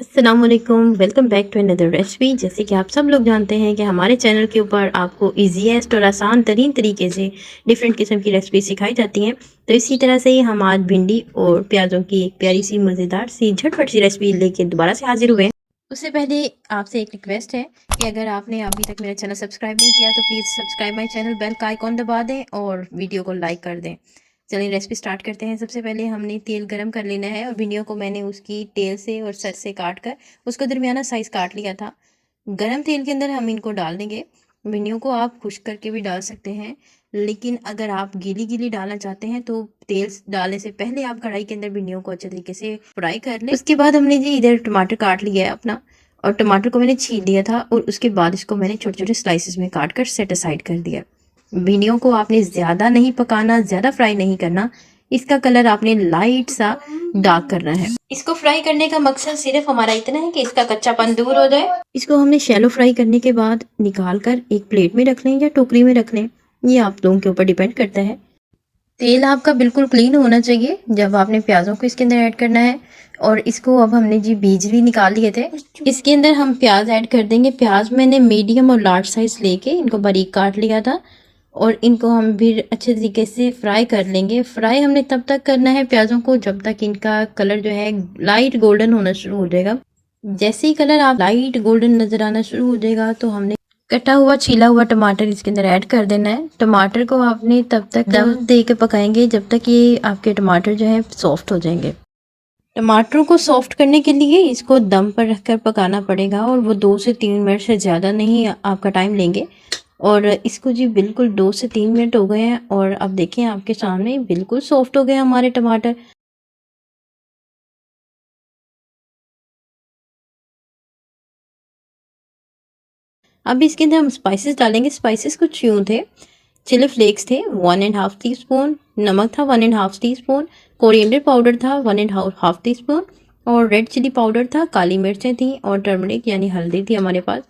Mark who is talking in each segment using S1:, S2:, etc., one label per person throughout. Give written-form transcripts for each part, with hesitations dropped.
S1: अस्सलाम वालेकुम, welcome back to another recipe. जैसे कि आप सब लोग जानते हैं कि हमारे चैनल के ऊपर आपको ईजीएस्ट और आसान तरीन तरीके से डिफरेंट किस्म की रेसिपी सिखाई जाती हैं। तो इसी तरह से ही हम आज भिंडी और प्याज़ों की एक प्यारी सी मज़ेदार सी झटपट सी रेसिपी लेके दोबारा से हाजिर हुए हैं। उससे पहले आपसे एक रिक्वेस्ट है कि अगर आपने अभी तक मेरा चैनल सब्सक्राइब नहीं किया तो please subscribe my channel, bell का आइकॉन दबा दें और वीडियो को लाइक कर दें। चलिए रेसिपी स्टार्ट करते हैं। सबसे पहले हमने तेल गरम कर लेना है और भिंडियों को मैंने उसकी टेल से और सर से काट कर उसको दरमियाना साइज़ काट लिया था। गरम तेल के अंदर हम इनको डाल देंगे। भिंडियों को आप खुश्क करके भी डाल सकते हैं, लेकिन अगर आप गीली गीली डालना चाहते हैं तो तेल डालने से पहले आप कढ़ाई के अंदर भिंडियों को अच्छे तरीके से फ्राई कर लें। उसके बाद हमने जी इधर टमाटर काट लिया है अपना, और टमाटर को मैंने छील लिया था और उसके बाद इसको मैंने छोटे छोटे स्लाइसेस में काट कर सेट असाइड कर दिया। भिंडियों को आपने ज़्यादा नहीं पकाना, ज़्यादा फ्राई नहीं करना। इसका कलर आपने लाइट सा डार्क करना है। इसको फ्राई करने का मकसद सिर्फ हमारा इतना है कि इसका कच्चापन दूर हो जाए। इसको हमने शैलो फ्राई करने के बाद निकाल कर एक प्लेट में रख लें या टोकरी में रख लें, ये आप लोगों के ऊपर डिपेंड करता है। तेल आपका बिल्कुल क्लीन होना चाहिए जब आपने प्याज़ों को इसके अंदर ऐड करना है। और इसको अब हमने जी बीज भी निकाल लिए थे, इसके अंदर हम प्याज ऐड कर देंगे। प्याज मैंने मीडियम और लार्ज साइज लेके इनको बारीक काट लिया था और इनको हम भी अच्छे तरीके से फ्राई कर लेंगे। फ्राई हमने तब तक करना है प्याज़ों को जब तक इनका कलर जो है लाइट गोल्डन होना शुरू हो जाएगा। जैसे ही कलर आप लाइट गोल्डन नज़र आना शुरू हो जाएगा तो हमने कटा हुआ छीला हुआ टमाटर इसके अंदर ऐड कर देना है। टमाटर को आपने तब तक दम दे के पकाएंगे जब तक ये आपके टमाटर जो है सॉफ्ट हो जाएंगे। टमाटरों को सॉफ्ट करने के लिए इसको दम पर रखकर पकाना पड़ेगा और वो 2 से 3 मिनट से ज़्यादा नहीं आपका टाइम लेंगे। और इसको जी बिल्कुल 2 से 3 मिनट हो गए हैं और अब देखें आपके सामने बिल्कुल सॉफ्ट हो गए हमारे टमाटर। अब इसके अंदर हम स्पाइसेस डालेंगे। स्पाइसेस कुछ यूँ थे, चिली फ्लेक्स थे 1.5 टीस्पून, नमक था 1.5 टीस्पून, कोरिएंडर पाउडर था 1.5 टीस्पून, और रेड चिली पाउडर था, काली मिर्चें थी, और टर्मरिक यानी हल्दी थी हमारे पास।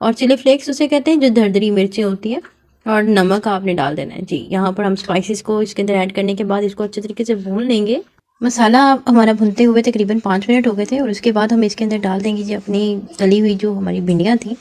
S1: और चिली फ्लेक्स उसे कहते हैं जो दरदरी मिर्चें होती हैं। और नमक आपने डाल देना है जी। यहाँ पर हम स्पाइसेस को इसके अंदर ऐड करने के बाद इसको अच्छे तरीके से भून लेंगे। मसाला हमारा भुनते हुए तकरीबन 5 मिनट हो गए थे और उसके बाद हम इसके अंदर डाल देंगे जी अपनी तली हुई जो हमारी भिंडियाँ थी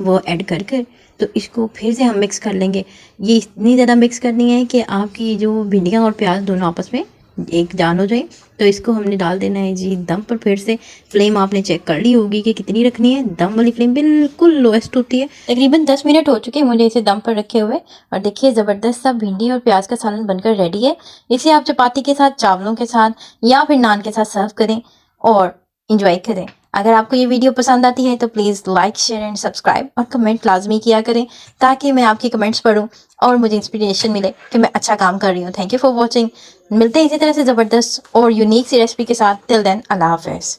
S1: वो ऐड कर कर। तो इसको फिर से हम मिक्स कर लेंगे। ये इतनी ज़्यादा मिक्स करनी है कि आपकी जो भिंडियाँ और प्याज दोनों आपस में एक जान हो जाए। तो इसको हमने डाल देना है जी दम पर। फिर से फ्लेम आपने चेक कर ली होगी कि कितनी रखनी है। दम वाली फ्लेम बिल्कुल लोएस्ट होती है। तकरीबन 10 मिनट हो चुके हैं मुझे इसे दम पर रखे हुए, और देखिए ज़बरदस्त सा भिंडी और प्याज का सालन बनकर रेडी है। इसे आप चपाती के साथ, चावलों के साथ या फिर नान के साथ सर्व करें और इंजॉय करें। अगर आपको ये वीडियो पसंद आती है तो please like, share and subscribe और कमेंट लाजमी किया करें ताकि मैं आपकी कमेंट्स पढूं और मुझे इंस्पिरेशन मिले कि मैं अच्छा काम कर रही हूँ। Thank you for watching. मिलते हैं इसी तरह से ज़बरदस्त और यूनिक सी रेसिपी के साथ। टिल देन, अल्लाह हाफ़िज़।